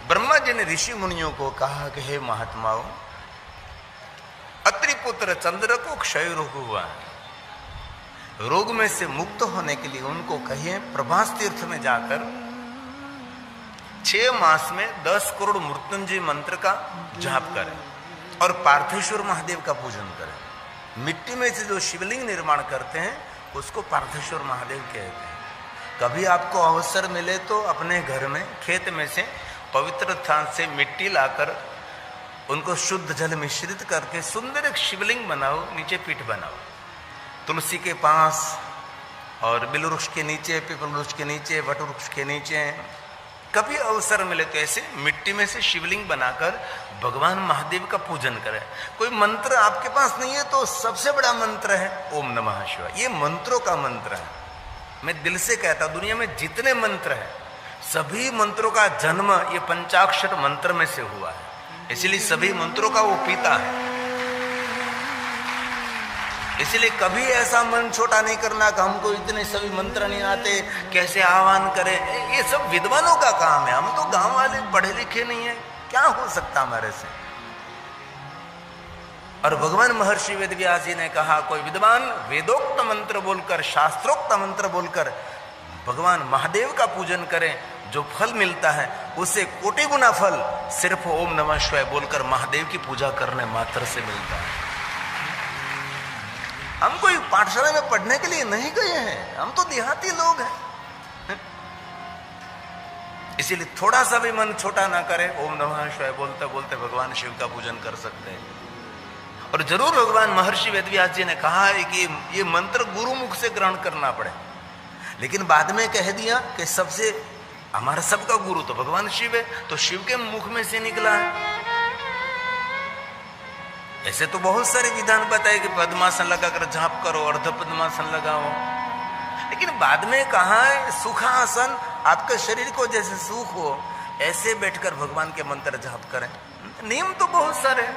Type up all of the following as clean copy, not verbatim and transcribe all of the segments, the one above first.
ब्रह्मा जी ने ऋषि मुनियों को कहा कि हे महात्माओं, अत्रि पुत्र चंद्र को क्षय रोग हुआ है। रोग में से मुक्त होने के लिए उनको कहिए प्रभास तीर्थ में जाकर 6 मास में 10 करोड़ मृत्युंजय मंत्र का जाप करें और पार्थेश्वर महादेव का पूजन करें। मिट्टी में से जो शिवलिंग निर्माण करते हैं उसको पार्थेश्वर महादेव कहते हैं। कभी आपको अवसर मिले तो अपने घर में खेत में से पवित्र स्थान से मिट्टी लाकर उनको शुद्ध जल मिश्रित करके सुंदर एक शिवलिंग बनाओ, नीचे पीठ बनाओ, तुलसी के पास और बिल वृक्ष के नीचे, पीपल वृक्ष के नीचे, वट वृक्ष के नीचे। कभी अवसर मिले तो ऐसे मिट्टी में से शिवलिंग बनाकर भगवान महादेव का पूजन करें। कोई मंत्र आपके पास नहीं है तो सबसे बड़ा मंत्र है ओम नमः शिवाय। ये मंत्रों का मंत्र है। मैं दिल से कहता हूं, दुनिया में जितने मंत्र हैं सभी मंत्रों का जन्म ये पंचाक्षर मंत्र में से हुआ है, इसलिए सभी मंत्रों का वो पिता है। इसलिए कभी ऐसा मन छोटा नहीं करना कि हमको इतने सभी मंत्र नहीं आते, कैसे आह्वान करें। ये सब विद्वानों का काम है, हम तो गांव वाले पढ़े लिखे नहीं है, क्या हो सकता हमारे से। और भगवान महर्षि वेदव्यास जी ने कहा, कोई विद्वान वेदोक्त मंत्र बोलकर, शास्त्रोक्त मंत्र बोलकर भगवान महादेव का पूजन करें, जो फल मिलता है उसे कोटि गुना फल सिर्फ ओम नमः शिवाय बोलकर महादेव की पूजा करने मात्र से मिलता है। हम कोई पाठशाला में पढ़ने के लिए नहीं गए हैं, हम तो देहाती लोग हैं। इसीलिए थोड़ा सा भी मन छोटा ना करें, ओम नमः शिवाय बोलते बोलते भगवान शिव का पूजन कर सकते हैं। और जरूर भगवान महर्षि वेदव्यास जी ने कहा है कि ये मंत्र गुरुमुख से ग्रहण करना पड़े, लेकिन बाद में कह दिया कि सबसे हमारा सबका गुरु तो भगवान शिव है, तो शिव के मुख में से निकला है। ऐसे तो बहुत सारे विधान बताए कि पद्मासन लगाकर जाप करो, अर्ध पद्मासन लगाओ, लेकिन बाद में कहा है सुखासन, आपके शरीर को जैसे सुख हो ऐसे बैठकर भगवान के मंत्र जाप करें। नियम तो बहुत सारे हैं,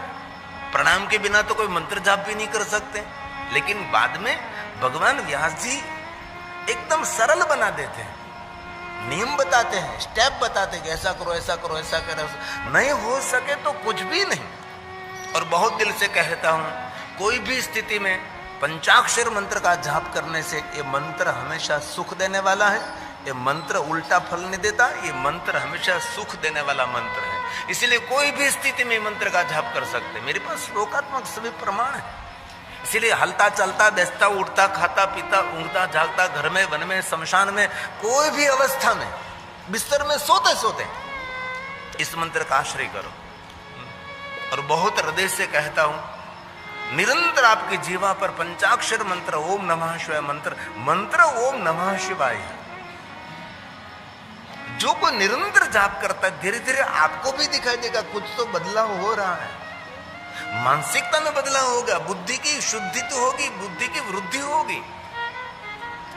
प्रणाम के बिना तो कोई मंत्र जाप भी नहीं कर सकते, लेकिन बाद में भगवान व्यास जी एकदम सरल बना देते हैं, नियम बताते हैं, स्टेप बताते हैं कि ऐसा करो, ऐसा करो, ऐसा करो। नहीं हो सके तो कुछ भी नहीं। और बहुत दिल से कहता हूं, कोई भी स्थिति में पंचाक्षर मंत्र का जाप करने से ये मंत्र हमेशा सुख देने वाला है। ये मंत्र उल्टा फल नहीं देता, ये मंत्र हमेशा सुख देने वाला मंत्र है। इसलिए कोई भी स्थिति में मंत्र का जाप कर सकते। मेरे पास श्लोकात्मक सभी प्रमाण है। इसीलिए हलता चलता, बैठता उठता, खाता पीता, ऊँघता जागता, घर में, वन में, शमशान में, कोई भी अवस्था में, बिस्तर में सोते सोते इस मंत्र का आश्रय करो। और बहुत हृदय से कहता हूं, निरंतर आपकी जीवा पर पंचाक्षर मंत्र ओम नमः शिवाय मंत्र ओम नमः शिवाय है। जो कोई निरंतर जाप करता है, धीरे धीरे आपको भी दिखाई देगा कुछ तो बदलाव हो रहा है। मानसिकता में बदलाव होगा, बुद्धि की शुद्धि तो होगी, बुद्धि की वृद्धि होगी,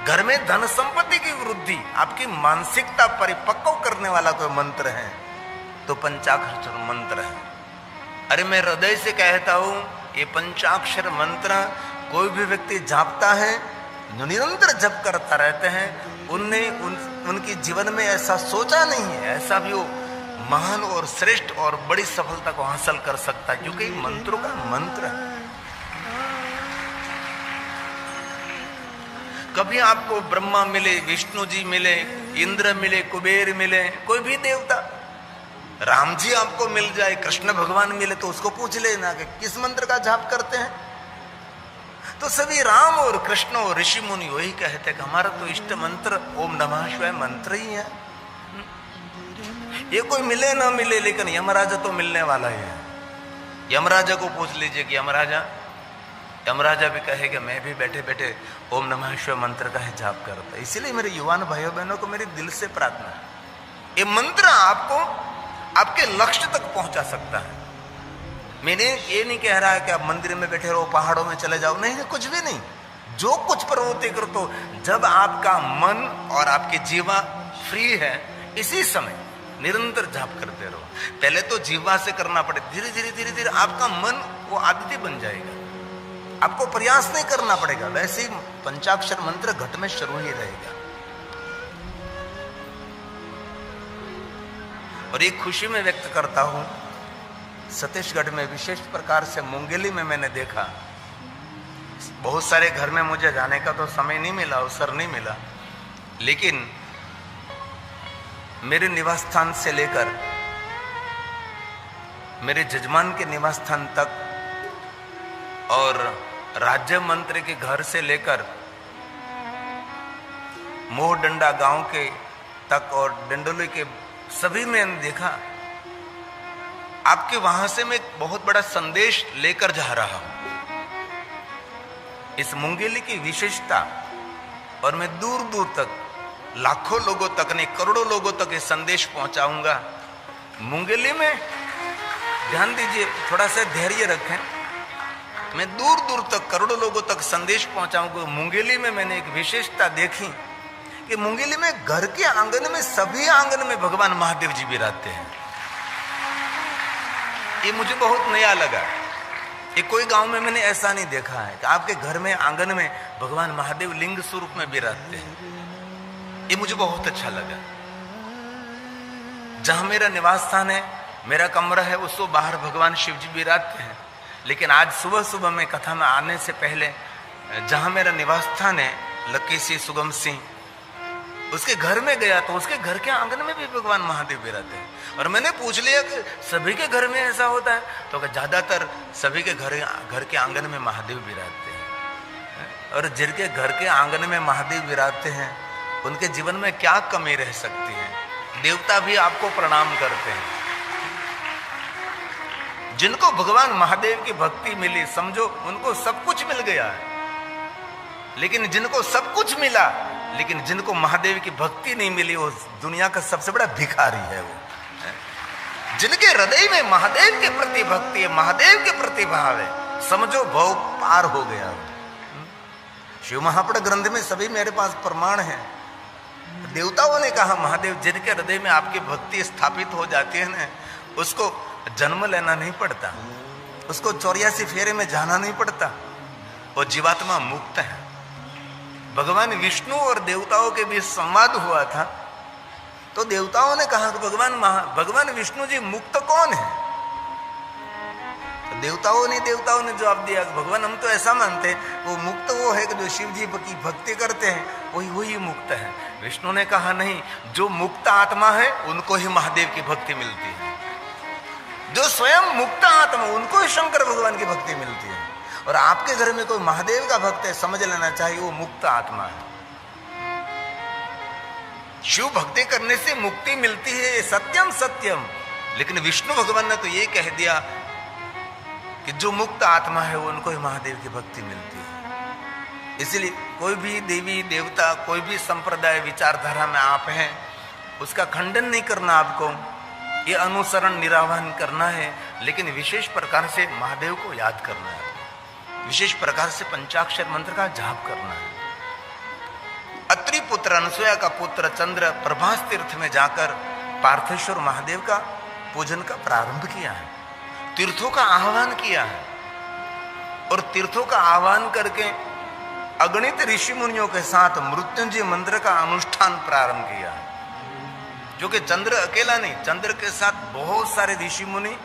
घर में धन संपत्ति की वृद्धि। आपकी मानसिकता परिपक्व करने वाला कोई मंत्र है तो पंचाक्षर मंत्र है। अरे मैं हृदय से कहता हूं, ये पंचाक्षर मंत्र कोई भी व्यक्ति जापता है, निरंतर जप करता रहते हैं, उनकी जीवन में ऐसा सोचा नहीं है, ऐसा भी वो महान और श्रेष्ठ और बड़ी सफलता को हासिल कर सकता है, क्योंकि मंत्रों का मंत्र है। कभी आपको ब्रह्मा मिले, विष्णु जी मिले, इंद्र मिले, कुबेर मिले, कोई भी देवता, राम जी आपको मिल जाए, कृष्ण भगवान मिले, तो उसको पूछ लेना कि किस मंत्र का जाप करते हैं। तो सभी राम और कृष्ण और ऋषि मुनि वही कहते हैं कि हमारा तो इष्ट मंत्र ओम नमः शिवाय मंत्र ही है। ये कोई मिले ना मिले, लेकिन यमराजा तो मिलने वाला ही है। यमराजा को पूछ लीजिए कि यमराजा भी कहेगा मैं भी बैठे बैठे ओम नमः शिवाय मंत्र का ही जाप करता। इसीलिए मेरे युवान भाइयों बहनों को मेरी दिल से प्रार्थना है, ये मंत्र आपको आपके लक्ष्य तक पहुंचा सकता है। मैंने ये नहीं कह रहा है कि आप मंदिर में बैठे रहो, पहाड़ों में चले जाओ, नहीं, कुछ भी नहीं। जो कुछ प्रवृत्ति करो, तो जब आपका मन और आपकी जीवा फ्री है, इसी समय निरंतर जाप करते रहो। पहले तो जीवा से करना पड़े, धीरे धीरे धीरे धीरे आपका मन वो आदती बन जाएगा, आपको प्रयास नहीं करना पड़ेगा। वैसे ही पंचाक्षर मंत्र घट में शुरू ही रहेगा। और एक खुशी में व्यक्त करता हूं, छत्तीसगढ़ में विशेष प्रकार से मुंगेली में मैंने देखा, बहुत सारे घर में मुझे जाने का तो समय नहीं मिला, अवसर नहीं मिला, लेकिन मेरे निवास स्थान से लेकर मेरे जजमान के निवास स्थान तक और राज्य मंत्री के घर से लेकर मोहडंडा गांव के तक और डंडोली के सभी में देखा, आपके वहां से मैं एक बहुत बड़ा संदेश लेकर जा रहा हूं। इस मुंगेली की विशेषता, और मैं दूर दूर तक लाखों लोगों तक नहीं करोड़ों लोगों तक ये संदेश पहुंचाऊंगा। मुंगेली में ध्यान दीजिए, थोड़ा सा धैर्य रखें, मैं दूर दूर तक करोड़ों लोगों तक संदेश पहुंचाऊंगा। मुंगेली में मैंने एक विशेषता देखी कि मुंगेली में घर के आंगन में, सभी आंगन में भगवान महादेव जी विराजते हैं। ये मुझे बहुत नया लगा। ये कोई गांव में मैंने ऐसा नहीं देखा है कि आपके घर में आंगन में भगवान महादेव लिंग स्वरूप में विराजते हैं। ये मुझे बहुत अच्छा लगा। जहां मेरा निवास स्थान है, मेरा कमरा है, उसको बाहर भगवान शिव जी विराजते हैं। लेकिन आज सुबह सुबह में कथा में आने से पहले जहां मेरा निवास स्थान है लक्की सिंह सुगम सिंह, उसके घर में गया तो उसके घर के आंगन में भी भगवान महादेव विराजते हैं। और मैंने पूछ लिया कि सभी के घर में ऐसा होता है, तो ज्यादातर सभी के घर के आंगन में महादेव विराजते हैं। और जिनके घर के आंगन में महादेव विराजते हैं उनके जीवन में क्या कमी रह सकती है? देवता भी आपको प्रणाम करते हैं। जिनको भगवान महादेव की भक्ति मिली, समझो उनको सब कुछ मिल गया है। लेकिन जिनको सब कुछ मिला, लेकिन जिनको महादेव की भक्ति नहीं मिली, वो दुनिया का सबसे बड़ा भिखारी है। वो जिनके हृदय में महादेव के प्रति भक्ति है, महादेव के प्रति भाव है, समझो भव पार हो गया। शिव महापुराण ग्रंथ में सभी मेरे पास प्रमाण है। देवताओं ने कहा महादेव जिनके हृदय में आपकी भक्ति स्थापित हो जाती है ना, उसको जन्म लेना नहीं पड़ता, उसको 84 फेरे में जाना नहीं पड़ता, वो जीवात्मा मुक्त है। भगवान विष्णु और देवताओं के बीच संवाद हुआ था, तो देवताओं ने कहा कि भगवान विष्णु जी मुक्त कौन है? तो देवताओं ने जवाब दिया, भगवान हम तो ऐसा मानते हैं वो मुक्त वो है कि जो शिव जी की भक्ति करते हैं वही मुक्त है। विष्णु ने कहा नहीं, जो मुक्त आत्मा है उनको ही महादेव की भक्ति मिलती है। जो स्वयं मुक्त आत्मा, उनको ही शंकर भगवान की भक्ति मिलती है। और आपके घर में कोई महादेव का भक्त है, समझ लेना चाहिए वो मुक्त आत्मा है। शिव भक्ति करने से मुक्ति मिलती है, सत्यम सत्यम। लेकिन विष्णु भगवान ने तो ये कह दिया कि जो मुक्त आत्मा है उनको ही महादेव की भक्ति मिलती है। इसलिए कोई भी देवी देवता, कोई भी संप्रदाय विचारधारा में आप हैं, उसका खंडन नहीं करना आपको, ये अनुसरण निरावहन करना है। लेकिन विशेष प्रकार से महादेव को याद करना है, विशेष प्रकार से पंचाक्षर मंत्र का जाप करना है। अत्रि पुत्र अनसुया का पुत्र चंद्र प्रभास तीर्थ में जाकर पार्थेश्वर महादेव का पूजन का प्रारंभ किया है, तीर्थों का आह्वान किया है। और तीर्थों का आह्वान करके अगणित ऋषि मुनियों के साथ मृत्युंजय मंत्र का अनुष्ठान प्रारंभ किया है। जो कि चंद्र अकेला नहीं, चंद्र के साथ बहुत सारे ऋषि मुनि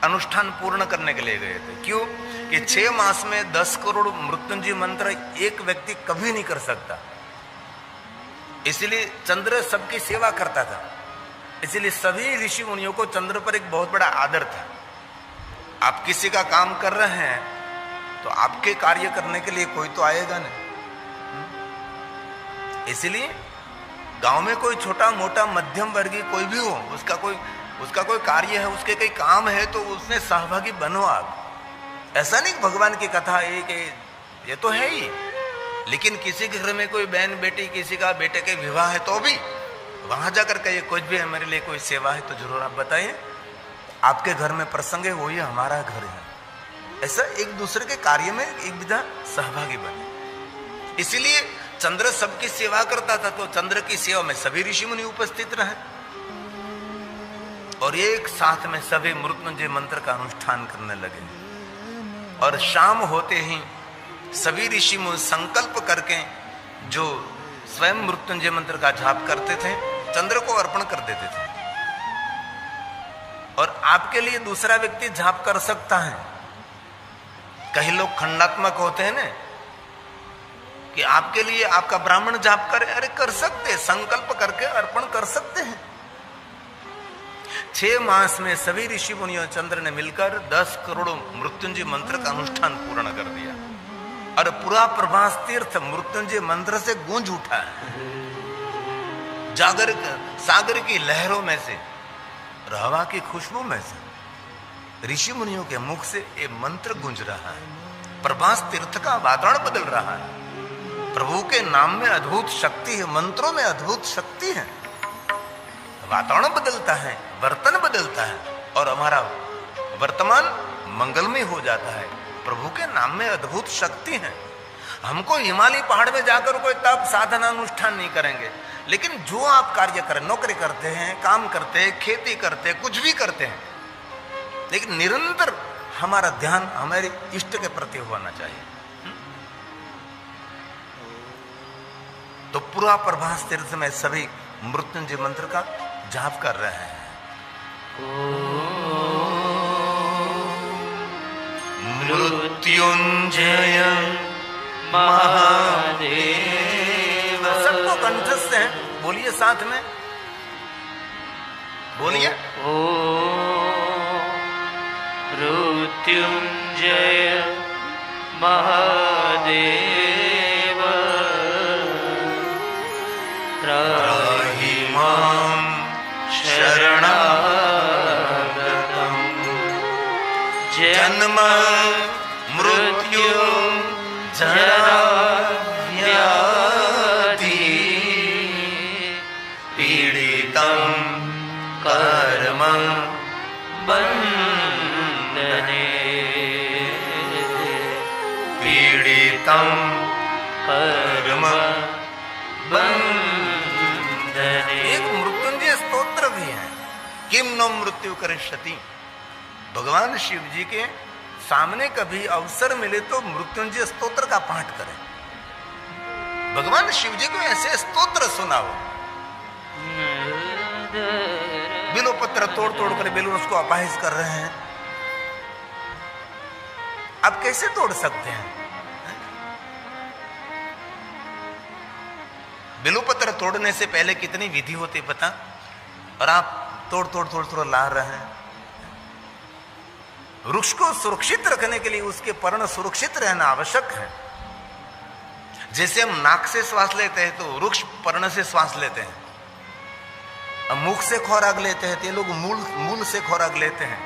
अनुष्ठान पूर्ण करने के लिए गए थे। क्यों? कि 6 मास में 10 करोड़ मृत्युंजय मंत्र एक व्यक्ति कभी नहीं कर सकता। इसलिए चंद्र सबकी सेवा करता था। इसलिए सभी ऋषि मुनियों को चंद्र पर एक बहुत बड़ा आदर था। आप किसी का काम कर रहे हैं तो आपके कार्य करने के लिए कोई तो आएगा नहीं। इसलिए गांव में कोई छोटा मोटा मध्यम वर्गीय कोई भी हो, उसका कोई कार्य है, उसके कई काम है, तो उसमें सहभागी बनो आप। ऐसा नहीं भगवान की कथा ये तो है ही, लेकिन किसी के घर में कोई बहन बेटी, किसी का बेटे के विवाह है तो भी वहां जाकर कहिए कुछ भी है, मेरे लिए कोई सेवा है तो जरूर आप बताइए। आपके घर में प्रसंग है, वही हमारा घर है। ऐसा एक दूसरे के कार्य में एक विधा सहभागी बने। इसीलिए चंद्र सबकी सेवा करता था, तो चंद्र की सेवा में सभी ऋषि मुनि उपस्थित रहे और एक साथ में सभी मृत्युंजय मंत्र का अनुष्ठान करने लगे। और शाम होते ही सभी ऋषि मुनि संकल्प करके जो स्वयं मृत्युंजय मंत्र का जाप करते थे, चंद्र को अर्पण कर देते थे। और आपके लिए दूसरा व्यक्ति जाप कर सकता है। कई लोग खंडात्मक होते हैं ना कि आपके लिए आपका ब्राह्मण जाप करे, अरे कर सकते, संकल्प करके अर्पण कर सकते हैं। 6 मास में सभी ऋषि मुनियों चंद्र ने मिलकर 10 करोड़ मृत्युंजय मंत्र का अनुष्ठान पूर्ण कर दिया और पूरा प्रभास तीर्थ मृत्युंजय मंत्र से गूंज उठा है। जागर सागर की लहरों में से, हवा की खुशबू में से, ऋषि मुनियों के मुख से ये मंत्र गूंज रहा है। प्रभास तीर्थ का वातावरण बदल रहा है। प्रभु के नाम में अद्भुत शक्ति है, मंत्रों में अद्भुत शक्ति है। वातावरण बदलता है, वर्तन बदलता है और हमारा वर्तमान मंगलमय हो जाता है। प्रभु के नाम में अद्भुत शक्ति है। हमको हिमालय पहाड़ में जाकर कोई तप साधना अनुष्ठान नहीं करेंगे, लेकिन जो आप कार्य करें, नौकरी करते हैं, काम करते हैं, खेती करते हैं, कुछ भी करते हैं, लेकिन निरंतर हमारा ध्यान हमारे इष्ट के प्रति होना चाहिए। तो पूरा प्रभास तीर्थ में सभी मृत्युंजय मंत्र का जाप कर रहे हैं। मृत्युंजय महादेव। सबको कंठस्थ है, बोलिए साथ में, बोलिए। मृत्युंजय महादेव त्राहि मां शरणागतं जन्म मृत्यु जरा व्याधि पीडितं कर्म बन्धने पीडितं कर्म बन्धने। एक मृत्युंजय स्तोत्र भी है, किम नो मृत्यु करिष्यति। भगवान शिव जी के सामने कभी अवसर मिले तो मृत्युंजय स्तोत्र का पाठ करें। भगवान शिव जी को ऐसे स्तोत्र सुनाओ। बिलो पत्र तोड़ तोड़ कर बेलून उसको अपाहिज कर रहे हैं, आप कैसे तोड़ सकते हैं? बिलोपत्र तोड़ने से पहले कितनी विधि होती पता, और आप तोड़ तोड़ तोड़ तोड़ ला रहे हैं। वृक्ष को सुरक्षित रखने के लिए उसके पर्ण सुरक्षित रहना आवश्यक है। जैसे हम नाक से श्वास लेते हैं तो वृक्ष पर्ण से श्वास लेते हैं, अब मुख से खुराक लेते हैं तो ये लोग मूल से खुराक लेते हैं।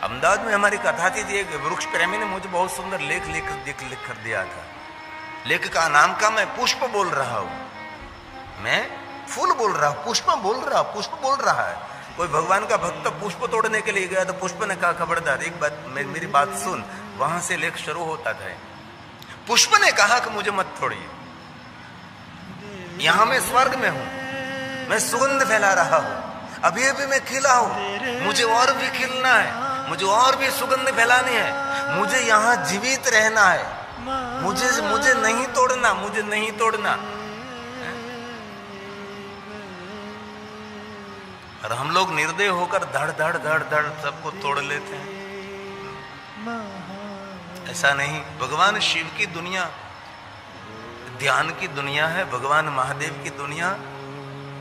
अहमदाबाद में हमारी कथा थी, एक वृक्ष प्रेमी ने मुझे बहुत सुंदर लेख लिख कर दिया था। लेख का नाम का मैं पुष्प बोल रहा हूं, मैं फूल बोल रहा हूं, पुष्प बोल रहा है। कोई भगवान का भक्त पुष्प तोड़ने के लिए गया तो पुष्प ने कहा खबरदार, एक बात मेरी बात सुन। वहां से लेख शुरू होता था। पुष्प ने कहा कि मुझे मत तोड़िए, यहां मैं स्वर्ग में हूं, मैं सुगंध फैला रहा हूं, अभी अभी मैं खिला हूं, मुझे और भी खिलना है, मुझे और भी सुगंध फैलानी है, मुझे यहाँ जीवित रहना है, मुझे नहीं तोड़ना, मुझे नहीं तोड़ना। और हम लोग निर्दय होकर धड़ धड़ धड़ धड़ सबको तोड़ लेते हैं। ऐसा नहीं, भगवान शिव की दुनिया ध्यान की दुनिया है, भगवान महादेव की दुनिया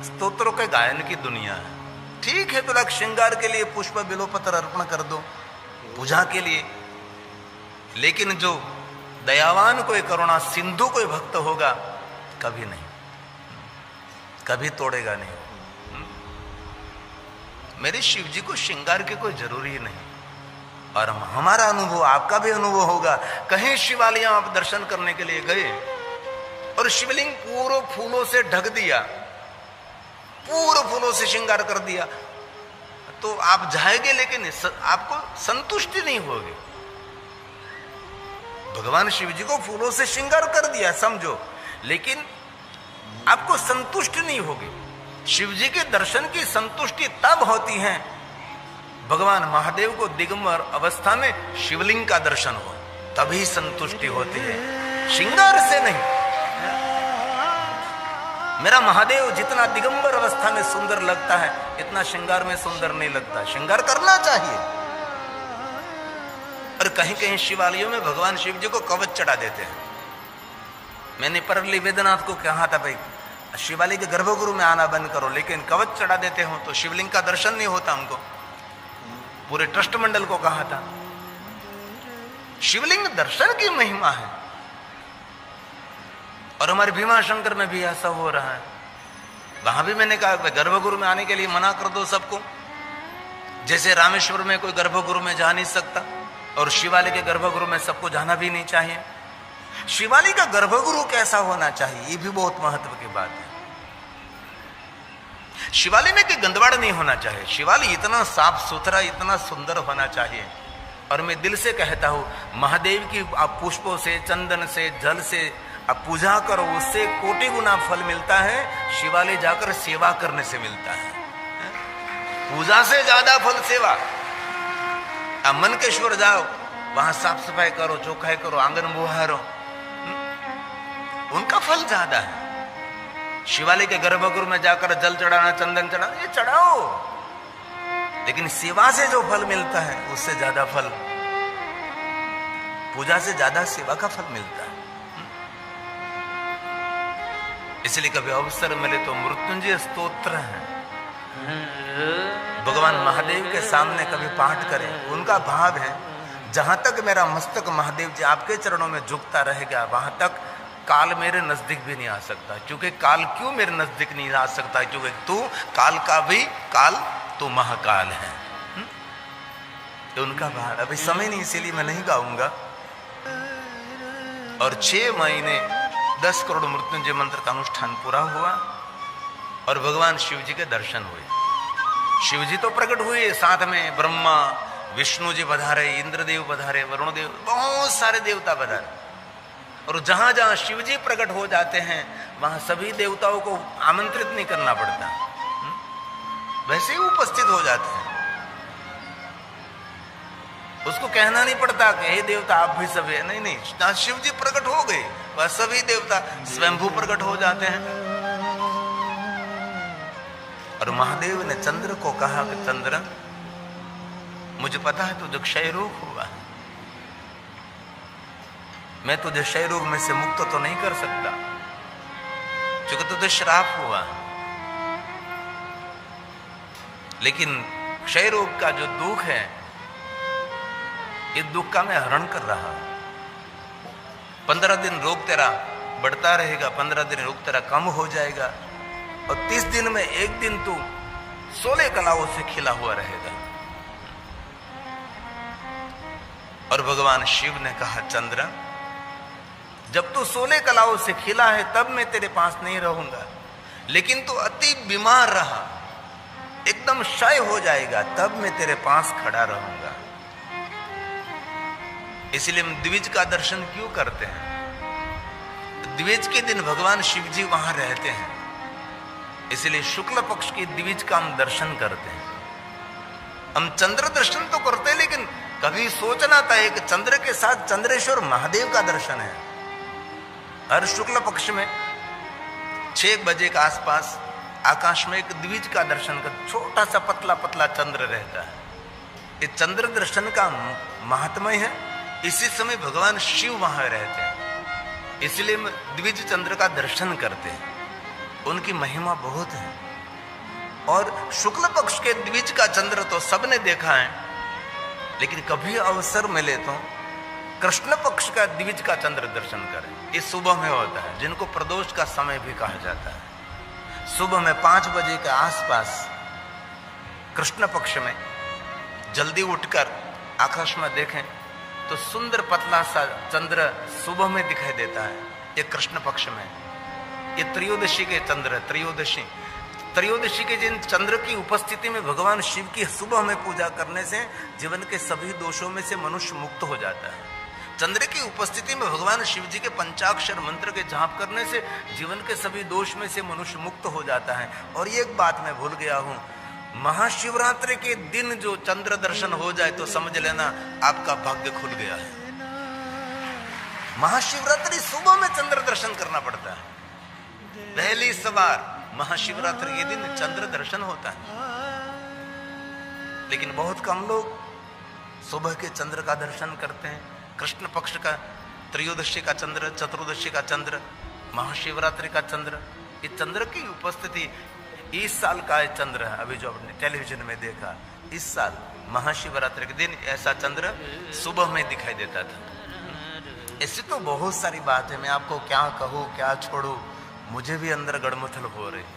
स्तोत्रों के गायन की दुनिया है। ठीक है, तो लग श्रृंगार के लिए पुष्प बिलोपत्र अर्पण कर दो पूजा के लिए, लेकिन जो दयावान कोई करुणा सिंधु कोई भक्त होगा कभी नहीं, कभी तोड़ेगा नहीं। मेरे शिव जी को श्रृंगार की कोई जरूरी नहीं। और हमारा अनुभव, आपका भी अनुभव होगा, कहीं शिवालय आप दर्शन करने के लिए गए और शिवलिंग पूरे फूलों से ढक दिया, पूरे फूलों से श्रृंगार कर दिया, तो आप जाएंगे लेकिन आपको संतुष्टि नहीं होगी। भगवान शिव जी को फूलों से श्रृंगार कर दिया समझो, लेकिन आपको संतुष्टि नहीं होगी। शिव जी के दर्शन की संतुष्टि तब होती है भगवान महादेव को दिगंबर अवस्था में शिवलिंग का दर्शन हो, तभी संतुष्टि होती है, श्रृंगार से नहीं। मेरा महादेव जितना दिगंबर अवस्था में सुंदर लगता है, इतना श्रृंगार में सुंदर नहीं लगता। श्रृंगार करना चाहिए। और कहीं कहीं शिवालयों में भगवान शिव जी को कवच चढ़ा देते हैं। मैंने परली वेदनाथ को कहा था, भाई शिवालय के गर्भगृह में आना बंद करो, लेकिन कवच चढ़ा देते हो तो शिवलिंग का दर्शन नहीं होता हमको। पूरे ट्रस्ट मंडल को कहा था, शिवलिंग दर्शन की महिमा है। और हमारे भीमाशंकर में भी ऐसा हो रहा है। वहां भी मैंने कहा गर्भगृह में आने के लिए मना कर दो सबको। जैसे रामेश्वर में कोई गर्भगृह में जा नहीं सकता, और शिवालय के गर्भगृह में सबको जाना भी नहीं चाहिए। शिवालय का गर्भगृह कैसा होना चाहिए, ये भी बहुत महत्व की बात है। शिवालय में कोई गंदवाड़ नहीं होना चाहिए। शिवालय इतना साफ सुथरा, इतना सुंदर होना चाहिए। और मैं दिल से कहता हूं, महादेव की आप पुष्पों से, चंदन से, जल से आप पूजा करो, उससे कोटि गुना फल मिलता है। शिवालय जाकर सेवा करने से मिलता है। पूजा से ज्यादा फल सेवा। आप मनकेश्वर जाओ, वहां साफ सफाई करो, चौखाई करो, आंगन बुहारो, उनका फल ज्यादा है। शिवालय के गर्भगृह में जाकर जल चढ़ाना, चंदन चढ़ाना, ये चढ़ाओ, लेकिन सेवा से जो फल मिलता है उससे ज्यादा फल, पूजा से ज्यादा सेवा का फल मिलता है। इसलिए कभी अवसर मिले तो मृत्युंजय स्तोत्र है, भगवान महादेव के सामने कभी पाठ करें। उनका भाव है, जहां तक मेरा मस्तक महादेव जी आपके चरणों में झुकता रहेगा, वहां तक काल मेरे नजदीक भी नहीं आ सकता। क्योंकि काल क्यों मेरे नजदीक नहीं आ सकता? क्योंकि तू काल का भी काल, तू महाकाल है। तो उनका भाव, अभी समय नहीं इसीलिए मैं नहीं गाऊंगा। और 6 महीने 10 करोड़ मृत्युंजय मंत्र का अनुष्ठान पूरा हुआ और भगवान शिव जी के दर्शन हुए। शिव जी तो प्रकट हुए, साथ में ब्रह्मा, विष्णु जी पधारे, इंद्रदेव पधारे, वरुणदेव, बहुत सारे देवता पधारे। और जहां जहां शिव जी प्रकट हो जाते हैं वहां सभी देवताओं को आमंत्रित नहीं करना पड़ता, वैसे ही उपस्थित हो जाते हैं। उसको कहना नहीं पड़ता कि हे देवता आप भी सभी, नहीं नहीं, जहां शिव जी प्रकट हो गए वह सभी देवता स्वयंभू प्रकट हो जाते हैं। और महादेव ने चंद्र को कहा कि चंद्र, मुझे पता है तुझे क्षय रोग हुआ है, मैं तुझे क्षय रोग में से मुक्त तो नहीं कर सकता क्योंकि तुझे श्राप हुआ, लेकिन क्षय रोग का जो दुख है, इस दुख का मैं हरण कर रहा हूं। 15 दिन रोग तेरा बढ़ता रहेगा, 15 दिन रोग तेरा कम हो जाएगा, और 30 दिन में एक दिन तू 16 कलाओं से खिला हुआ रहेगा। और भगवान शिव ने कहा, चंद्र, जब तू 16 कलाओं से खिला है तब मैं तेरे पास नहीं रहूंगा, लेकिन तू अति बीमार रहा, एकदम क्षय हो जाएगा, तब मैं तेरे पास खड़ा रहूंगा। इसलिए हम द्विज का दर्शन क्यों करते हैं? द्विज के दिन भगवान शिव जी वहां रहते हैं, इसलिए शुक्ल पक्ष की द्विज का हम दर्शन करते हैं। हम चंद्र दर्शन तो करते हैं, लेकिन कभी सोचना था एक चंद्र के साथ चंद्रेश्वर महादेव का दर्शन है। हर शुक्ल पक्ष में 6 बजे के आसपास आकाश में एक द्विज का दर्शन कर, छोटा सा पतला पतला चंद्र रहता है। ये चंद्र दर्शन का महात्म्य है। इसी समय भगवान शिव वहां रहते हैं, इसलिए हम द्विज चंद्र का दर्शन करते हैं। उनकी महिमा बहुत है। और शुक्ल पक्ष के द्विज का चंद्र तो सबने देखा है, लेकिन कभी अवसर मिले तो कृष्ण पक्ष का द्विज का चंद्र दर्शन करें। ये सुबह में होता है, जिनको प्रदोष का समय भी कहा जाता है। सुबह में 5 बजे के आसपास कृष्ण पक्ष में जल्दी उठकर आकाश में देखें तो सुंदर पतला सा चंद्र सुबह में दिखाई देता है। ये कृष्ण पक्ष में, ये त्रयोदशी के चंद्र, त्रयोदशी के जिन चंद्र की उपस्थिति में भगवान शिव की सुबह में पूजा करने से जीवन के सभी दोषों में से मनुष्य मुक्त हो जाता है। चंद्र की उपस्थिति में भगवान शिव जी के पंचाक्षर मंत्र के जाप करने से जीवन के सभी दोष में से मनुष्य मुक्त हो जाता है। और ये एक बात मैं भूल गया हूं, महाशिवरात्रि के दिन जो चंद्र दर्शन हो जाए तो समझ लेना आपका भाग्य खुल गया है। महाशिवरात्रि सुबह में चंद्र दर्शन करना पड़ता है। पहली सवार महाशिवरात्रि के दिन चंद्र दर्शन होता है, लेकिन बहुत कम लोग सुबह के चंद्र का दर्शन करते हैं। कृष्ण पक्ष का त्रयोदशी का चंद्र, चतुर्दशी का चंद्र, महाशिवरात्रि का चंद्र, ये चंद्र की उपस्थिति इस साल का है चंद्र है। अभी जो आपने टेलीविजन में देखा, इस साल महाशिवरात्रि के दिन ऐसा चंद्र सुबह में दिखाई देता था। ऐसी तो बहुत सारी बात है, मैं आपको क्या कहूँ क्या छोड़ू, मुझे भी अंदर गड़मथल हो रही है।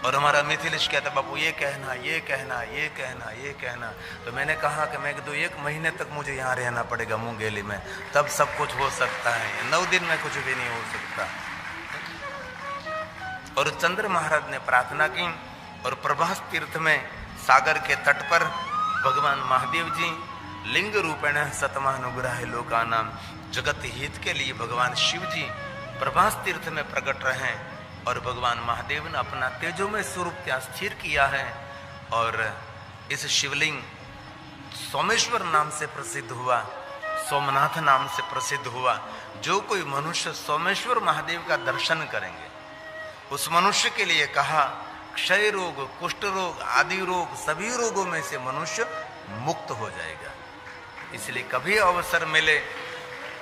और हमारा मिथिलेश कहता बापू ये कहना ये कहना ये कहना ये कहना, तो मैंने कहा कि मैं तो 1 महीने तक मुझे यहाँ रहना पड़ेगा मुंगेली में, तब सब कुछ हो सकता है, 9 दिन में कुछ भी नहीं हो सकता। और चंद्र महाराज ने प्रार्थना की और प्रभास तीर्थ में सागर के तट पर भगवान महादेव जी लिंग रूपेण सतमानुग्रह लोकानाम, जगत हित के लिए भगवान शिव जी प्रभास तीर्थ में प्रकट रहे और भगवान महादेव ने अपना तेजोमय स्वरूप ત્યાં स्थिर किया है। और इस शिवलिंग सोमेश्वर नाम से प्रसिद्ध हुआ, सोमनाथ नाम से प्रसिद्ध हुआ। जो कोई मनुष्य सोमेश्वर महादेव का दर्शन करेंगे उस मनुष्य के लिए कहा क्षय रोग, कुष्ठ रोग आदि रोग, सभी रोगों में से मनुष्य मुक्त हो जाएगा। इसलिए कभी अवसर मिले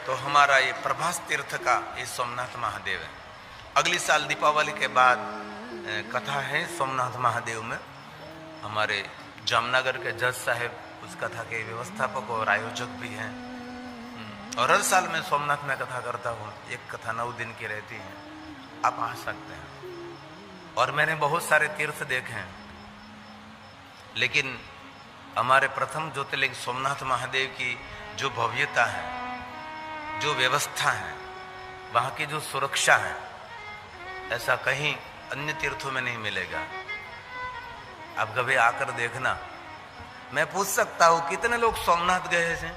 तो हमारा ये प्रभास तीर्थ का ये सोमनाथ महादेव है। अगली साल दीपावली के बाद कथा है सोमनाथ महादेव में। हमारे जामनगर के जज साहब उस कथा के व्यवस्थापक और आयोजक भी हैं। और हर साल मैं सोमनाथ में कथा करता हूँ, एक कथा 9 दिन की रहती है, आप आ सकते हैं। और मैंने बहुत सारे तीर्थ देखे हैं, लेकिन हमारे प्रथम ज्योतिर्लिंग सोमनाथ महादेव की जो भव्यता है, जो व्यवस्था है, वहाँ की जो सुरक्षा है, ऐसा कहीं अन्य तीर्थों में नहीं मिलेगा। आप कभी आकर देखना। मैं पूछ सकता हूँ कितने लोग सोमनाथ गए हैं?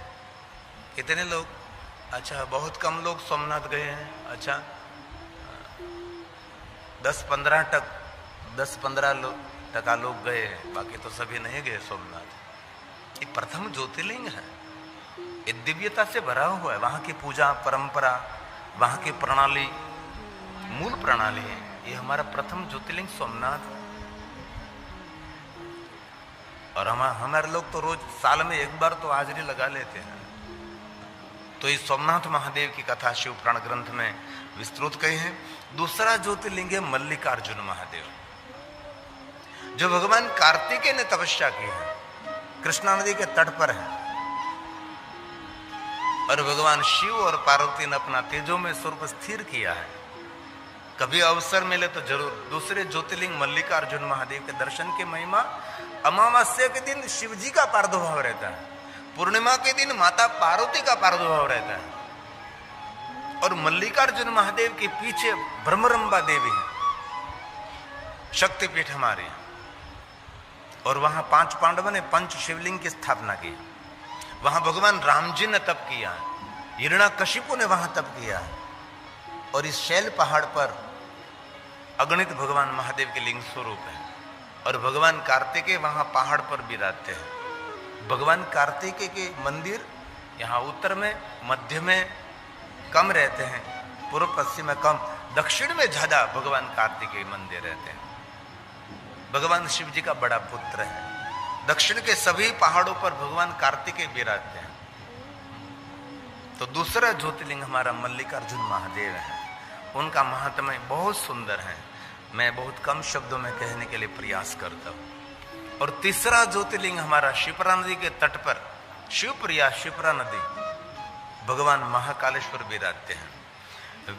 कितने लोग? अच्छा, बहुत कम लोग सोमनाथ गए हैं। अच्छा, 10-15% लोग गए हैं, बाकी तो सभी नहीं गए सोमनाथ। ये प्रथम ज्योतिर्लिंग है, ये दिव्यता से भरा हुआ है। वहाँ की पूजा परंपरा, वहाँ की प्रणाली मूल प्रणाली है। ये हमारा प्रथम ज्योतिर्लिंग सोमनाथ। और हमारे लोग तो रोज साल में एक बार तो हाजिरी लगा लेते हैं। तो इस सोमनाथ महादेव की कथा शिव पुराण ग्रंथ में विस्तृत कही है। दूसरा ज्योतिर्लिंग है मल्लिकार्जुन महादेव, जो भगवान कार्तिकेय ने तपस्या की है, कृष्णा नदी के तट पर है। और भगवान शिव और पार्वती ने अपना तेजो में स्वरूप स्थिर किया है। कभी अवसर मिले तो जरूर। दूसरे ज्योतिर्लिंग मल्लिकार्जुन महादेव के दर्शन की महिमा, अमावस्या के दिन शिव जी का प्रादुर्भाव रहता है, पूर्णिमा के दिन माता पार्वती का प्रादुर्भाव रहता है। और मल्लिकार्जुन महादेव के पीछे ब्रह्मरंबा देवी है, शक्तिपीठ हमारे। और वहां 5 पांडवों ने पंच शिवलिंग की स्थापना की। वहां भगवान राम जी ने तप किया, हिरण्याकशिपु ने वहां तप किया। और इस शैल पहाड़ पर अगणित भगवान महादेव के लिंग स्वरूप है। और भगवान कार्तिकेय वहां पहाड़ पर विराजते हैं। भगवान कार्तिकेय के मंदिर यहाँ उत्तर में, मध्य में कम रहते हैं, पूर्व पश्चिम में कम, दक्षिण में ज्यादा भगवान कार्तिकेय मंदिर रहते हैं। भगवान शिव जी का बड़ा पुत्र है। दक्षिण के सभी पहाड़ों पर भगवान कार्तिकेय विराजते हैं। तो दूसरा ज्योतिर्लिंग हमारा मल्लिकार्जुन महादेव है। उनका महात्म्य बहुत सुंदर है, मैं बहुत कम शब्दों में कहने के लिए प्रयास करता हूँ। और तीसरा ज्योतिर्लिंग हमारा शिप्रा नदी के तट पर, शिवप्रिया शिप्रा नदी, भगवान महाकालेश्वर विराजते हैं।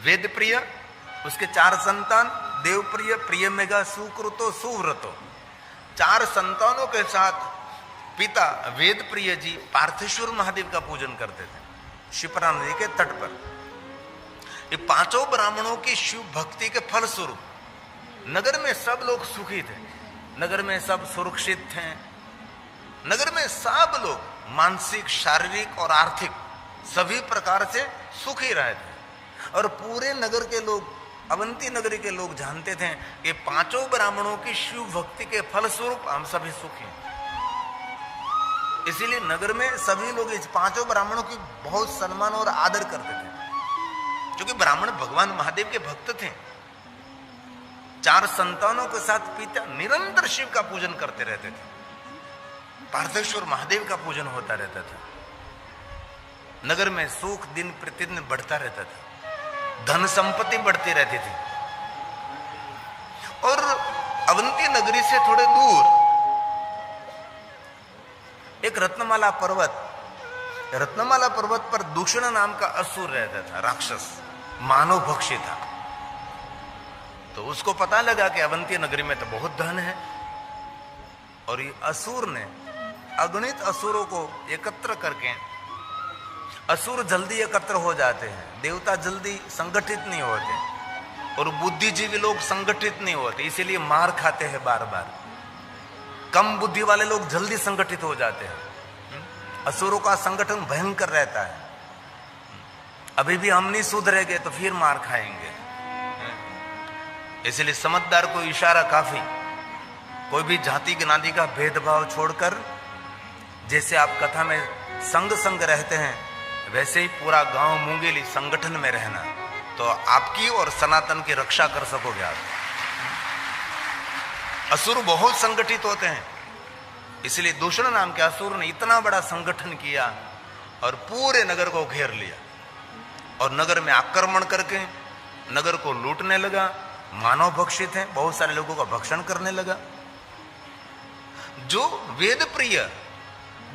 वेद प्रिय, उसके 4 संतान, देवप्रिय, प्रिय मेघा, सुकृतो, सुव्रतो, 4 संतानों के साथ पिता वेद प्रिय जी पार्थेश्वर महादेव का पूजन करते थे शिप्रा नदी के तट पर। ये 5 ब्राह्मणों की शिव भक्ति के फल स्वरूप नगर में सब लोग सुखी थे, नगर में सब सुरक्षित थे, नगर में सब लोग मानसिक, शारीरिक और आर्थिक सभी प्रकार से सुखी रहे थे। और पूरे नगर के लोग, अवंती नगरी के लोग जानते थे कि 5 ब्राह्मणों की शिव भक्ति के फल स्वरूप हम सभी सुखी हैं। इसीलिए नगर में सभी लोग इस 5 ब्राह्मणों की बहुत सम्मान और आदर करते थे। क्योंकि ब्राह्मण भगवान महादेव के भक्त थे। 4 संतानों के साथ पिता निरंतर शिव का पूजन करते रहते थे। पार्थेश्वर महादेव का पूजन होता रहता था। नगर में सुख दिन प्रतिदिन बढ़ता रहता था, धन संपत्ति बढ़ती रहती थी। और अवंती नगरी से थोड़े दूर एक रत्नमाला पर्वत पर दूषण नाम का असुर रहता था, राक्षस, मानव भक्षी था। तो उसको पता लगा कि अवंती नगरी में तो बहुत धन है, और ये असुर ने अगणित असुरों को एकत्र करके, असुर जल्दी एकत्र हो जाते हैं, देवता जल्दी संगठित नहीं होते, और बुद्धिजीवी लोग संगठित नहीं होते, इसीलिए मार खाते हैं बार बार। कम बुद्धि वाले लोग जल्दी संगठित हो जाते हैं। असुरों का संगठन भयंकर रहता है। अभी भी हम नहीं सुधरेंगे तो फिर मार खाएंगे। इसलिए समझदार को इशारा काफी। कोई भी जाति ज्ञाति का भेदभाव छोड़कर, जैसे आप कथा में संग रहते हैं, वैसे ही पूरा गांव मुंगेली संगठन में रहना, तो आपकी और सनातन की रक्षा कर सकोगे आप। असुर बहुत संगठित होते हैं, इसलिए दूषण नाम के असुर ने इतना बड़ा संगठन किया और पूरे नगर को घेर लिया, और नगर में आक्रमण करके नगर को लूटने लगा। मानव भक्षित है, बहुत सारे लोगों का भक्षण करने लगा। जो वेद प्रिय,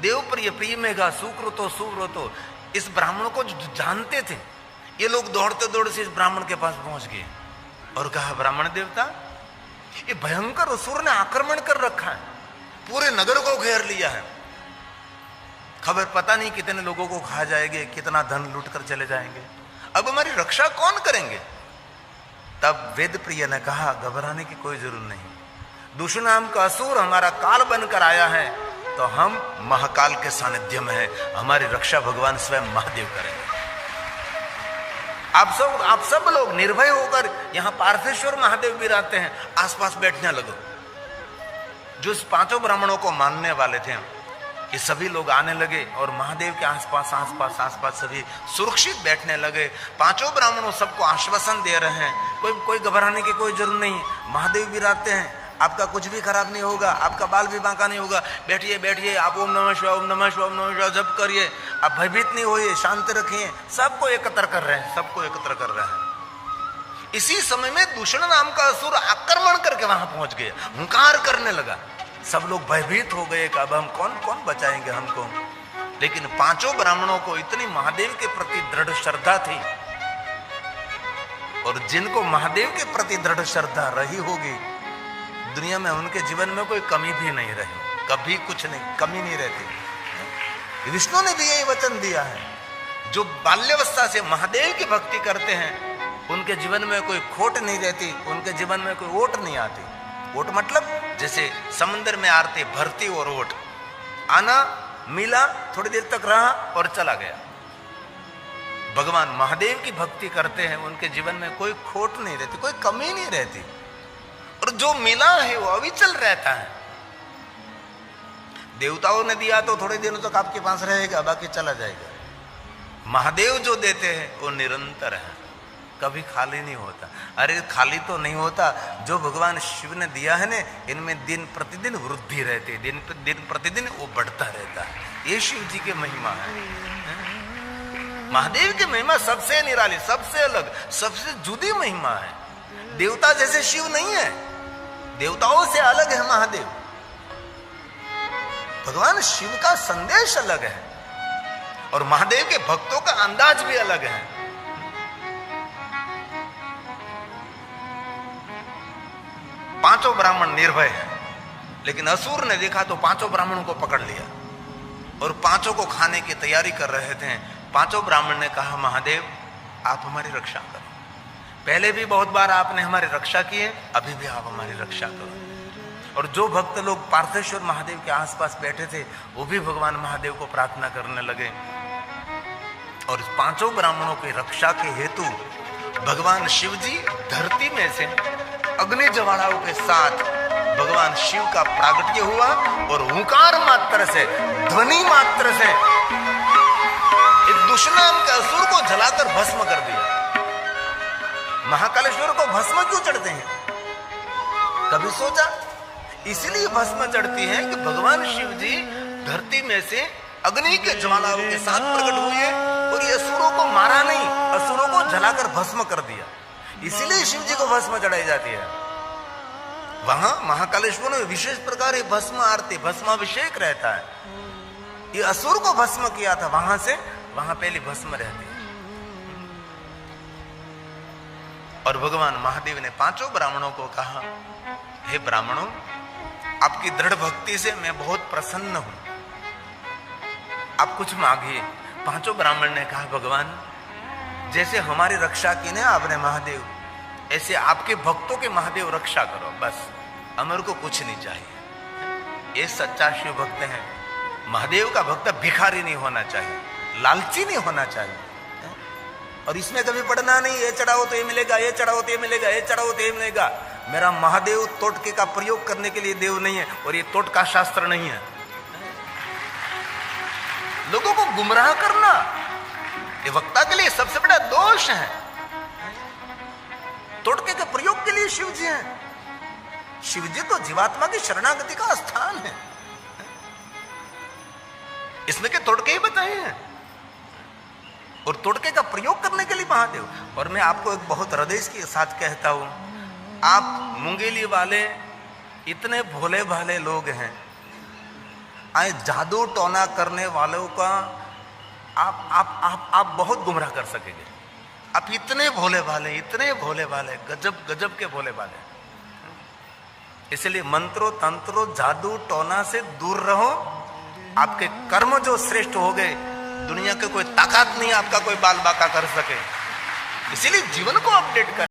देव प्रिय, प्रिय मेघा सुकृतो सुव्रतो, इस ब्राह्मण को जो जानते थे, ये लोग दौड़ते दौड़ते इस ब्राह्मण के पास पहुंच गए और कहा, ब्राह्मण देवता, ये भयंकर असुर ने आक्रमण कर रखा है, पूरे नगर को घेर लिया है, खबर पता नहीं कितने लोगों को खा जाएंगे, कितना धन लूट कर चले जाएंगे, अब हमारी रक्षा कौन करेंगे। तब वेद प्रिय ने कहा, घबराने की कोई जरूरत नहीं, दूषण नाम का असुर हमारा काल बनकर आया है, तो हम महाकाल के सानिध्य में है, हमारी रक्षा भगवान स्वयं महादेव करेंगे। आप सब लोग निर्भय होकर यहां पार्थेश्वर महादेव भी रहते हैं, आसपास बैठने लगो। जो इस 5 ब्राह्मणों को मानने वाले थे, ये सभी लोग आने लगे और महादेव के आसपास सभी सुरक्षित बैठने लगे। 5 ब्राह्मणों सबको आश्वासन दे रहे हैं, कोई घबराने की कोई जरूरत नहीं, महादेव भी रहते हैं, आपका कुछ भी खराब नहीं होगा, आपका बाल भी बांका नहीं होगा, बैठिए, आप ओम नमः शिवाय, ओम नमः शिवाय, ओम नमः शिवाय जप करिए, आप भयभीत नहीं होइए, शांत रखिए। सबको एकत्र कर रहे हैं। इसी समय में दूषण नाम का असुर आक्रमण करके वहां पहुंच गया, हुंकार करने लगा। सब लोग भयभीत हो गए कि अब हम कौन बचाएंगे हमको। लेकिन 5 ब्राह्मणों को इतनी महादेव के प्रति दृढ़ श्रद्धा थी, और जिनको महादेव के प्रति दृढ़ श्रद्धा रही होगी, दुनिया में उनके जीवन में कोई कमी भी नहीं रही, कभी कुछ नहीं, कमी नहीं रहती। विष्णु ने भी यही वचन दिया है, जो बाल्यावस्था से महादेव की भक्ति करते हैं, उनके जीवन में कोई खोट नहीं रहती, उनके जीवन में कोई ओट नहीं आती। ओट मतलब जैसे समुद्र में आरती भरती और ओट, आना मिला, थोड़ी देर तक रहा और चला गया। भगवान महादेव की भक्ति करते हैं, उनके जीवन में कोई खोट नहीं रहती, कोई कमी नहीं रहती, और जो मिला है वो अविचल रहता है। देवताओं ने दिया तो थोड़े दिनों तक आपके पास रहेगा, बाकी चला जाएगा। महादेव जो देते हैं वो निरंतर है, कभी खाली नहीं होता। अरे खाली तो नहीं होता, जो भगवान शिव ने दिया है ना, इनमें दिन प्रतिदिन वृद्धि रहती है, दिन प्रतिदिन वो बढ़ता रहता है। ये शिव जी की महिमा है। महादेव की महिमा सबसे निराली, सबसे अलग, सबसे जुदी महिमा है। देवता जैसे शिव नहीं है, देवताओं से अलग है महादेव। भगवान शिव का संदेश अलग है, और महादेव के भक्तों का अंदाज भी अलग है। पांचों ब्राह्मण निर्भय हैं, लेकिन असुर ने देखा तो 5 ब्राह्मणों को पकड़ लिया और 5 को खाने की तैयारी कर रहे थे। 5 ब्राह्मण ने कहा, महादेव आप हमारी रक्षा करो, पहले भी बहुत बार आपने हमारी रक्षा की है, अभी भी आप हमारी रक्षा करो। और जो भक्त लोग पार्थेश्वर महादेव के आसपास बैठे थे, वो भी भगवान महादेव को प्रार्थना करने लगे। और 5 ब्राह्मणों की रक्षा के हेतु भगवान शिव जी धरती में से अग्नि ज्वालाओं के साथ भगवान शिव का प्रागट्य हुआ, और हुंकार मात्र से, ध्वनि मात्र से इस दुष्णाम के असुर को जलाकर भस्म कर दिया। महाकालेश्वर को भस्म क्यों चढ़ते हैं? कभी सोचा? इसलिए भस्म चढ़ती है कि भगवान शिव जी धरती में से अग्नि के ज्वालाओं के साथ प्रकट हुए और ये असुरों को मारा नहीं, असुरों को जलाकर भस्म कर दिया। इसीलिए शिव जी को भस्म चढ़ाई जाती है। वहां महाकालेश्वर में विशेष प्रकार ये भस्म आरती, भस्माभिषेक रहता है। ये असुर को भस्म किया था, वहां पहले भस्म रहती है। और भगवान महादेव ने 5 ब्राह्मणों को कहा, हे ब्राह्मणों, आपकी दृढ़ भक्ति से मैं बहुत प्रसन्न हूं, आप कुछ मांगिए। 5 ब्राह्मण ने कहा, भगवान जैसे हमारी रक्षा की ने आपने महादेव, ऐसे आपके भक्तों के महादेव रक्षा करो, बस अमर को कुछ नहीं चाहिए। ये सच्चा शिव भक्त है। महादेव का भक्त भिखारी नहीं होना चाहिए, लालची नहीं होना चाहिए। और इसमें कभी पढ़ना नहीं, ये चढ़ाओ तो ये मिलेगा, ये चढ़ाओ तो ये मिलेगा, ये चढ़ाओ तो ये मिलेगा। मेरा महादेव तोटके का प्रयोग करने के लिए देव नहीं है, और ये तोटका शास्त्र नहीं है। लोगों को गुमराह करना ये वक्ता के लिए सबसे बड़ा दोष है। तोटके के प्रयोग के लिए शिव जी हैं। शिव जी तो जीवात्मा की शरणागति का स्थान है। इसमें के तोटके ही बताए हैं, और तोटके का प्रयोग करने के लिए महादेव। और मैं आपको एक बहुत हृदय के साथ कहता हूं, आप मुंगेली वाले इतने भोले भाले लोग हैं, आए जादू टोना करने वालों का आप बहुत गुमराह कर सकेंगे। आप इतने भोले भाले, इतने भोले भाले, गजब गजब के भोले भाले। इसलिए मंत्रों तंत्रों जादू टोना से दूर रहो। आपके कर्म जो श्रेष्ठ हो गए, दुनिया के कोई ताकत नहीं आपका कोई बाल बाका कर सके। इसीलिए जीवन को अपडेट कर